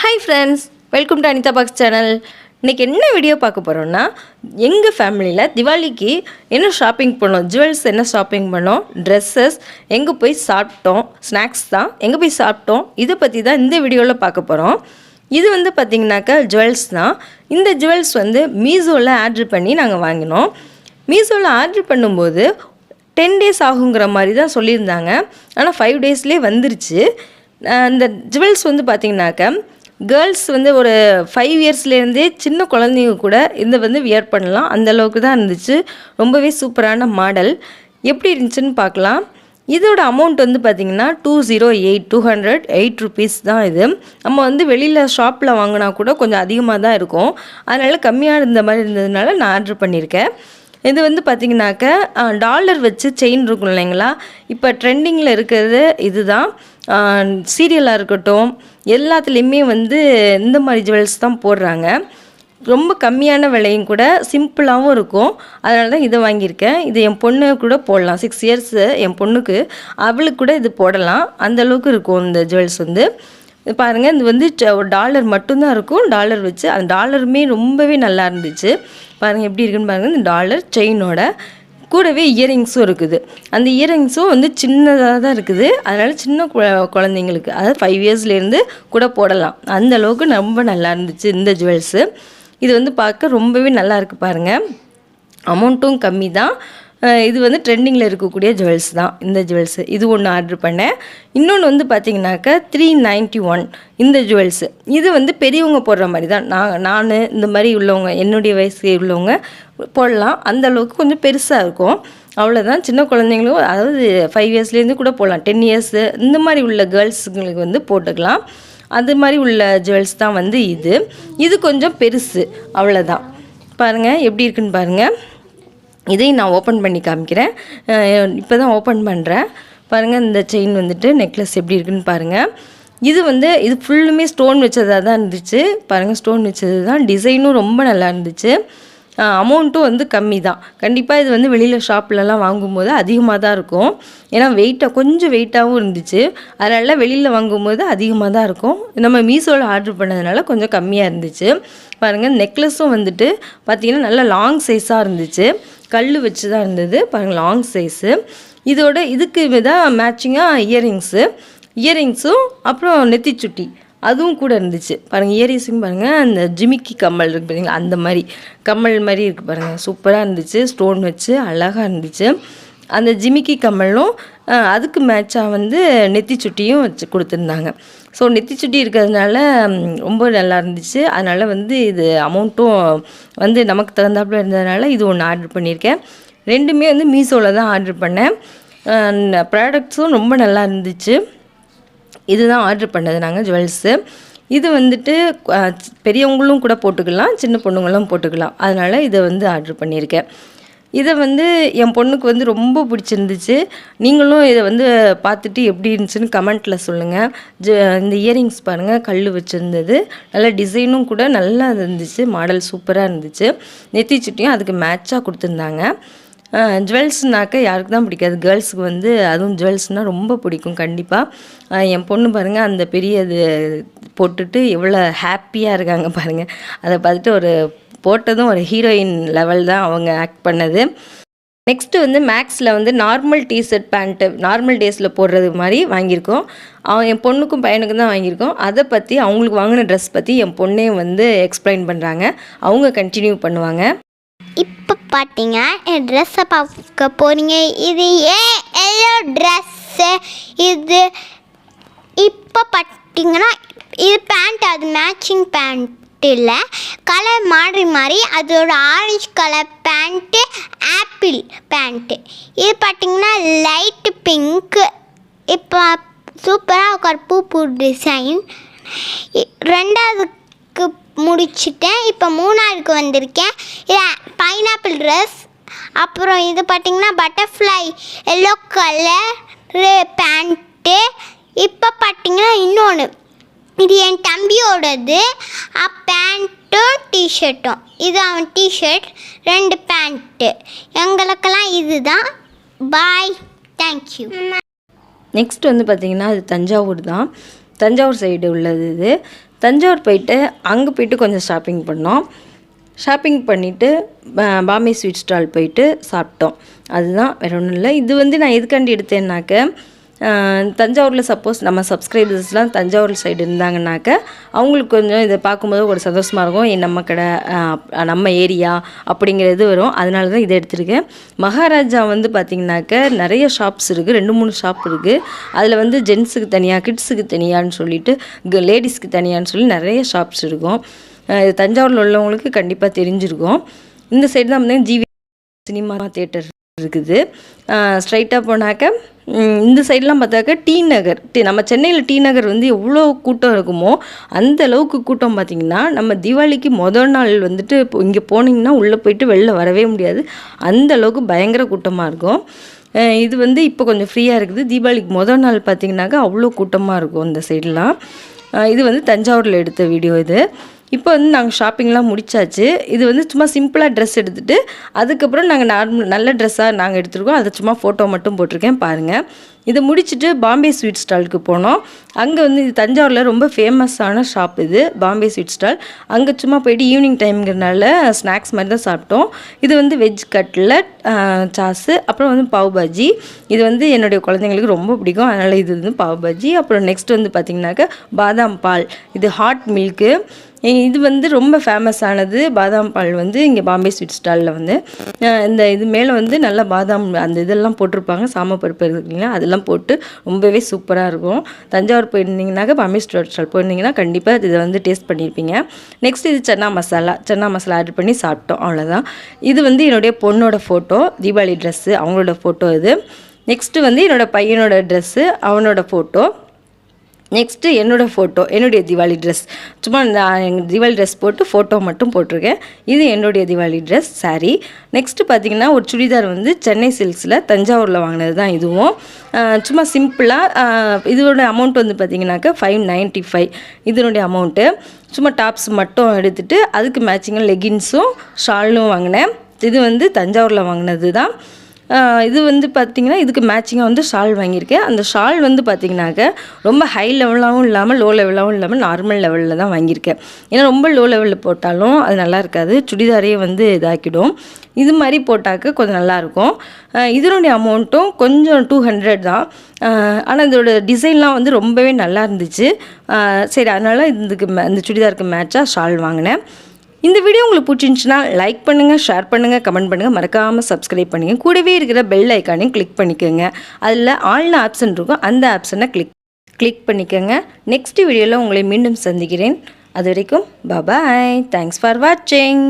Hi friends, welcome to Anitha box channel. இன்றைக்கி என்ன video பார்க்க போகிறோன்னா, எங்கள் ஃபேமிலியில் திவாலிக்கு என்ன ஷாப்பிங் பண்ணோம், ஜுவல்ஸ் என்ன ஷாப்பிங் பண்ணோம், ட்ரெஸ்ஸஸ், எங்கே போய் சாப்பிட்டோம், ஸ்நாக்ஸ் தான் எங்கே போய் சாப்பிட்டோம், இதை பற்றி தான் இந்த வீடியோவில் பார்க்க போகிறோம். இது வந்து பார்த்திங்கனாக்கா ஜுவல்ஸ் தான். இந்த ஜுவல்ஸ் வந்து மீஷோவில் ஆர்டர் பண்ணி நாங்கள் வாங்கினோம். மீஷோவில் ஆர்டர் பண்ணும்போது 10 days ஆகுங்கிற மாதிரி தான் சொல்லியிருந்தாங்க. ஆனால் 5 daysலேயே வந்துருச்சு. இந்த ஜுவல்ஸ் வந்து பார்த்திங்கனாக்கா கேர்ள்ஸ் வந்து ஒரு 5 yearsலேருந்தே சின்ன குழந்தைங்க கூட இதை வந்து வியர் பண்ணலாம், அந்தளவுக்கு தான் இருந்துச்சு. ரொம்பவே சூப்பரான மாடல். எப்படி இருந்துச்சுன்னு பார்க்கலாம். இதோட அமௌண்ட் வந்து பார்த்திங்கன்னா 208 rupees தான். இது நம்ம வந்து வெளியில் ஷாப்பில் வாங்கினா கூட கொஞ்சம் அதிகமாக தான் இருக்கும். அதனால் கம்மியாக இருந்த மாதிரி இருந்ததுனால நான் ஆர்டர் பண்ணியிருக்கேன். இது வந்து பார்த்திங்கனாக்கா டாலர் வச்சு செயின் இருக்கும் இல்லைங்களா, இப்போ ட்ரெண்டிங்கில் இருக்கிறது இது தான். சீரியலாக இருக்கட்டும், எல்லாத்துலேயுமே வந்து இந்த மாதிரி ஜுவல்ஸ் தான் போடுறாங்க. ரொம்ப கம்மியான விலையும் கூட, சிம்பிளாகவும் இருக்கும். அதனால தான் இதை வாங்கியிருக்கேன். இது என் பொண்ணு கூட போடலாம். 6 years என் பொண்ணுக்கு, அவளுக்கு கூட இது போடலாம். அந்தளவுக்கு இருக்கும் இந்த ஜுவல்ஸ் வந்து. பாருங்கள், இது வந்து டாலர் மட்டும்தான் இருக்கும். டாலர் வச்சு அந்த டாலருமே ரொம்பவே நல்லா இருந்துச்சு. பாருங்கள் எப்படி இருக்குன்னு பாருங்கள். இந்த டாலர் செயினோட கூடவே இயரிங்ஸும் இருக்குது. அந்த இயரிங்ஸும் வந்து சின்னதாக தான் இருக்குது. அதனால் சின்ன குழந்தைங்களுக்கு, அதாவது 5 yearsலேருந்து கூட போடலாம். அந்தளவுக்கு ரொம்ப நல்லா இருந்துச்சு இந்த ஜுவல்ஸு. இது வந்து பார்க்க ரொம்பவே நல்லா இருக்குது பாருங்கள். அமௌண்ட்டும் கம்மி தான். இது வந்து ட்ரெண்டிங்கில் இருக்கக்கூடிய ஜுவல்ஸ் தான் இந்த ஜுவல்ஸு. இது ஒன்று ஆர்டர் பண்ணேன். இன்னொன்று வந்து பார்த்திங்கனாக்கா 391 இந்த ஜுவல்ஸு. இது வந்து பெரியவங்க போடுற மாதிரி தான். நான் இந்த மாதிரி உள்ளவங்க, என்னுடைய வயசு உள்ளவங்க போடலாம். அந்தளவுக்கு கொஞ்சம் பெருசாக இருக்கும், அவ்வளோதான். சின்ன குழந்தைங்களும், அதாவது 5 yearsலேருந்து கூட போடலாம். 10 years இந்த மாதிரி உள்ள கேர்ள்ஸுங்களுக்கு வந்து போட்டுக்கலாம். அது மாதிரி உள்ள ஜுவல்ஸ் தான் வந்து இது கொஞ்சம் பெருசு, அவ்வளோதான். பாருங்கள் எப்படி இருக்குன்னு பாருங்கள். இதையும் நான் ஓப்பன் பண்ணி காமிக்கிறேன். இப்போ தான் ஓப்பன் பண்ணுறேன். பாருங்கள், இந்த செயின் வந்துட்டு நெக்லஸ் எப்படி இருக்குன்னு பாருங்கள். இது ஃபுல்லுமே ஸ்டோன் வச்சதாக தான் இருந்துச்சு. பாருங்கள், ஸ்டோன் வச்சது தான். டிசைனும் ரொம்ப நல்லா இருந்துச்சு. அமௌண்ட்டும் வந்து கம்மி தான். கண்டிப்பாக இது வந்து வெளியில் ஷாப்லலாம் வாங்கும்போது அதிகமாக தான் இருக்கும். ஏன்னா கொஞ்சம் வெயிட்டாகவும் இருந்துச்சு. அதனால் வெளியில் வாங்கும்போது அதிகமாக தான் இருக்கும். நம்ம மீஷோவில் ஆர்டர் பண்ணதுனால கொஞ்சம் கம்மியாக இருந்துச்சு. பாருங்கள், நெக்லஸும் வந்துட்டு பார்த்திங்கன்னா நல்லா லாங் சைஸாக இருந்துச்சு. கல் வச்சு தான் இருந்தது. பாருங்கள், லாங் சைஸு. இதுக்கு தான் மேட்சிங்காக இயரிங்ஸும் அப்புறம் நெத்திச்சுட்டி அதுவும் கூட இருந்துச்சு. பாருங்கள், இயரிங்ஸும் பாருங்கள், அந்த ஜிமிக்கி கம்மல் இருக்குது பார்த்தீங்களா, அந்த மாதிரி கம்மல் மாதிரி இருக்குது பாருங்கள். சூப்பராக இருந்துச்சு. ஸ்டோன் வச்சு அழகாக இருந்துச்சு. அந்த ஜிமிக்கி கம்மலும் அதுக்கு மேட்சாக வந்து நெத்திச்சுட்டியும் வச்சு கொடுத்துருந்தாங்க. ஸோ நெத்திச்சுட்டி இருக்கிறதுனால ரொம்ப நல்லா இருந்துச்சு. அதனால் வந்து இது அமௌண்ட்டும் வந்து நமக்கு தகுந்தாப்புல இருந்ததுனால இது ஒன்று ஆர்டர் பண்ணியிருக்கேன். ரெண்டுமே வந்து மீஷோவில் தான் ஆர்டர் பண்ணேன். ப்ராடக்ட்ஸும் ரொம்ப நல்லா இருந்துச்சு. இதுதான் ஆர்டர் பண்ணது நாங்கள் ஜுவல்ஸு. இது வந்துட்டு பெரியவங்களும் கூட போட்டுக்கலாம், சின்ன பொண்ணுங்களும் போட்டுக்கலாம். அதனால் இதை வந்து ஆர்டர் பண்ணியிருக்கேன். இதை வந்து என் பொண்ணுக்கு வந்து ரொம்ப பிடிச்சிருந்துச்சு. நீங்களும் இதை வந்து பார்த்துட்டு எப்படி இருந்துச்சுன்னு கமெண்ட்டில் சொல்லுங்கள். இந்த இயரிங்ஸ் பாருங்கள், கல் வச்சுருந்தது. நல்ல டிசைனும் கூட நல்லா இருந்துச்சு. மாடல் சூப்பராக இருந்துச்சு. நெத்திச்சுட்டியும் அதுக்கு மேட்சாக கொடுத்துருந்தாங்க. ஜுவல்ஸ்னாக்க யாருக்கு தான் பிடிக்காது, கேர்ள்ஸுக்கு வந்து அதுவும் ஜுவல்ஸ்னால் ரொம்ப பிடிக்கும் கண்டிப்பாக. என் பொண்ணு பாருங்கள், அந்த பெரிய இது போட்டுட்டு எவ்வளோ ஹாப்பியாக இருக்காங்க பாருங்கள். அதை பார்த்துட்டு போட்டதும் ஒரு ஹீரோயின் லெவல் தான் அவங்க ஆக்ட் பண்ணது. நெக்ஸ்ட்டு வந்து மேக்ஸில் வந்து நார்மல் டிஷர்ட் பேண்ட்டு நார்மல் டேஸில் போடுறது மாதிரி வாங்கியிருக்கோம். என் பொண்ணுக்கும் பையனுக்கும் தான் வாங்கியிருக்கோம். அதை பற்றி, அவங்களுக்கு வாங்கின ட்ரெஸ் பற்றி என் பொண்ணே வந்து எக்ஸ்பிளைன் பண்ணுறாங்க. அவங்க கண்டினியூ பண்ணுவாங்க. இப்போ பார்த்தீங்க, என் ட்ரெஸ்ஸை பார்க்க போகிறீங்க. இது எல்லோ ட்ரெஸ்ஸு. இது இப்போ பார்த்தீங்கன்னா இது பேண்ட், அது மேட்சிங் பேண்ட் இல்லை, கலர் மாறி அதோட orange colour pant, apple pant. இது பார்த்திங்கன்னா லைட்டு பிங்க்கு. இப்போ சூப்பராக ஒரு பூ டிசைன். 2வதுக்கு முடிச்சிட்டேன். இப்போ 3வதுக்கு வந்திருக்கேன். இது பைனாப்பிள் ட்ரெஸ். அப்புறம் இது பார்த்திங்கன்னா பட்டர்ஃப்ளை எல்லோ கலர் பேண்ட்டு. இப்போ பார்த்திங்கன்னா இன்னொன்று, இது என் தம்பியோடது. பேண்ட்டும் டிஷர்ட்டும். இது அவன் டிஷர்ட், 2 பேண்ட்டு. எங்களுக்கெல்லாம் இது தான். பாய், தேங்க்யூ. நெக்ஸ்ட் வந்து பார்த்திங்கன்னா அது தஞ்சாவூர் தான். தஞ்சாவூர் சைடு உள்ளது இது. தஞ்சாவூர் போயிட்டு அங்கே போயிட்டு கொஞ்சம் ஷாப்பிங் பண்ணோம். ஷாப்பிங் பண்ணிவிட்டு பாம்பே ஸ்வீட் ஸ்டால் போயிட்டு சாப்பிட்டோம். அதுதான், வேறு ஒன்றும் இல்லை. இது வந்து நான் எதுக்காண்டி எடுத்தேன்னாக்க, தஞ்சாவூரில் சப்போஸ் நம்ம சப்ஸ்கிரைபர்ஸ்லாம் தஞ்சாவூர் சைடு இருந்தாங்கன்னாக்க அவங்களுக்கு கொஞ்சம் இதை பார்க்கும்போது ஒரு சந்தோஷமாக இருக்கும். நம்ம கடை, நம்ம ஏரியா அப்படிங்கிறது வரும். அதனால தான் இதை எடுத்திருக்கேன். மகாராஜா வந்து பார்த்திங்கனாக்க நிறைய ஷாப்ஸ் இருக்குது, 2-3 ஷாப் இருக்குது. அதில் வந்து ஜென்ஸுக்கு தனியாக, கிட்ஸுக்கு தனியான்னு சொல்லிட்டு, லேடிஸ்க்கு தனியான்னு சொல்லி நிறைய ஷாப்ஸ் இருக்கும். தஞ்சாவூரில் உள்ளவங்களுக்கு கண்டிப்பாக தெரிஞ்சிருக்கும். இந்த சைடு தான் வந்து ஜிவி சினிமா தியேட்டர் இருக்குது. ஸ்ட்ரைட்டாக போனாக்க இந்த சைட்லாம் பார்த்தாக்க டி நகர், நம்ம சென்னையில் டி நகர் வந்து எவ்வளோ கூட்டம் இருக்குமோ அந்த அளவுக்கு கூட்டம். பார்த்திங்கன்னா நம்ம தீபாவளிக்கு மொதல் நாள் வந்துட்டு இங்கே போனீங்கன்னா உள்ளே போயிட்டு வெளில வரவே முடியாது, அந்த அளவுக்கு பயங்கர கூட்டமாக இருக்கும். இது வந்து இப்போ கொஞ்சம் ஃப்ரீயாக இருக்குது. தீபாவளிக்கு மொதல் நாள் பார்த்திங்கனாக்கா அவ்வளோ கூட்டமாக இருக்கும் இந்த சைடெலாம். இது வந்து தஞ்சாவூரில் எடுத்த வீடியோ இது. இப்போ வந்து நாங்கள் ஷாப்பிங்லாம் முடிச்சாச்சு. இது வந்து சும்மா சிம்பிளாக ட்ரெஸ் எடுத்துகிட்டு அதுக்கப்புறம் நாங்கள் நல்ல ட்ரெஸ்ஸாக நாங்கள் எடுத்துருக்கோம். அதை சும்மா ஃபோட்டோ மட்டும் போட்டிருக்கேன் பாருங்கள். இதை முடிச்சுட்டு பாம்பே ஸ்வீட் ஸ்டாலுக்கு போனோம். அங்கே வந்து இது தஞ்சாவூரில் ரொம்ப ஃபேமஸான ஷாப் இது, பாம்பே ஸ்வீட் ஸ்டால். அங்கே சும்மா போயிட்டு ஈவினிங் டைம்ங்கிறனால ஸ்நாக்ஸ் மாதிரி தான் சாப்பிட்டோம். இது வந்து வெஜ் கட்லட், சாஸு, அப்புறம் வந்து பாவ் பாஜி. இது வந்து என்னுடைய குழந்தைங்களுக்கு ரொம்ப பிடிக்கும், அதனால் இது வந்து பாவ் பாஜி. அப்புறம் நெக்ஸ்ட் வந்து பார்த்திங்கனாக்கா பாதாம் பால், இது ஹாட் மில்க்கு. இது வந்து ரொம்ப ஃபேமஸானது பாதாம் பால் வந்து இங்கே பாம்பே ஸ்வீட் ஸ்டாலில் வந்து இந்த இது மேலே வந்து நல்லா பாதாம் அந்த இதெல்லாம் போட்டிருப்பாங்க, சாமப்பருப்பு இருக்குங்களா, அதெல்லாம் போட்டு ரொம்பவே சூப்பராக இருக்கும். தஞ்சாவூர் போயிருந்தீங்கன்னாக்கா பாம்பே ஸ்வீட் ஸ்டால் போயிருந்தீங்கன்னா கண்டிப்பாக இதை வந்து டேஸ்ட் பண்ணியிருப்பீங்க. நெக்ஸ்ட் இது சன்னா மசாலா ஆர்டர் பண்ணி சாப்பிட்டோம், அவ்வளோதான். இது வந்து என்னுடைய பொண்ணோட ஃபோட்டோ, தீபாவளி ட்ரெஸ்ஸு அவங்களோட ஃபோட்டோ இது. நெக்ஸ்ட்டு வந்து என்னோடய பையனோட ட்ரெஸ்ஸு, அவனோட ஃபோட்டோ. நெக்ஸ்ட்டு என்னோடய ஃபோட்டோ, என்னுடைய தீபாவளி ட்ரெஸ். சும்மா நான் எங்கள் தீபாவளி ட்ரெஸ் போட்டு ஃபோட்டோ மட்டும் போட்டிருக்கேன். இது என்னுடைய தீபாவளி ட்ரெஸ் சாரீ. நெக்ஸ்ட்டு பார்த்திங்கன்னா ஒரு சுடிதார் வந்து சென்னை சில்க்ஸில் தஞ்சாவூரில் வாங்கினது தான் இதுவும். சும்மா சிம்பிளாக இதோட அமௌண்ட் வந்து பார்த்திங்கனாக்கா 595 இதனுடைய அமௌண்ட்டு. சும்மா டாப்ஸ் மட்டும் எடுத்துகிட்டு அதுக்கு மேட்சிங்காக லெகின்ஸும் ஷாலும் வாங்கினேன். இது வந்து தஞ்சாவூரில் வாங்கினது தான். இது வந்து பார்த்திங்கன்னா இதுக்கு மேட்சிங்காக வந்து ஷால் வாங்கியிருக்கேன். அந்த ஷால் வந்து பார்த்திங்கனாக்க ரொம்ப ஹை லெவலாகவும் இல்லாமல் லோ லெவலாகவும் இல்லாமல் நார்மல் லெவலில் தான் வாங்கியிருக்கேன். ஏன்னா ரொம்ப லோ லெவலில் போட்டாலும் அது நல்லா இருக்காது, சுடிதாரையே வந்து இதாக்கிடும். இது மாதிரி போட்டாக்க கொஞ்சம் நல்லாயிருக்கும். இதனுடைய அமௌண்ட்டும் கொஞ்சம் 200 தான். ஆனால் இதோட டிசைன்லாம் வந்து ரொம்பவே நல்லா இருந்துச்சு. சரி, அதனால் இந்த சுடிதாருக்கு மேட்சாக ஷால் வாங்கினேன். இந்த வீடியோ உங்களுக்கு பிடிச்சிருந்துச்சுன்னா லைக் பண்ணுங்கள், ஷேர் பண்ணுங்கள், கமெண்ட் பண்ணுங்கள், மறக்காமல் சப்ஸ்கிரைப் பண்ணுங்கள். கூடவே இருக்கிற பெல் ஐக்கானையும் கிளிக் பண்ணிக்கோங்க. அதில் ஆல்னு ஆப்ஷன் இருக்கும், அந்த ஆப்ஷனை கிளிக் பண்ணிக்கோங்க. நெக்ஸ்ட் வீடியோவில் உங்களை மீண்டும் சந்திக்கிறேன். அது வரைக்கும் பாய். தேங்க்ஸ் ஃபார் வாட்சிங்.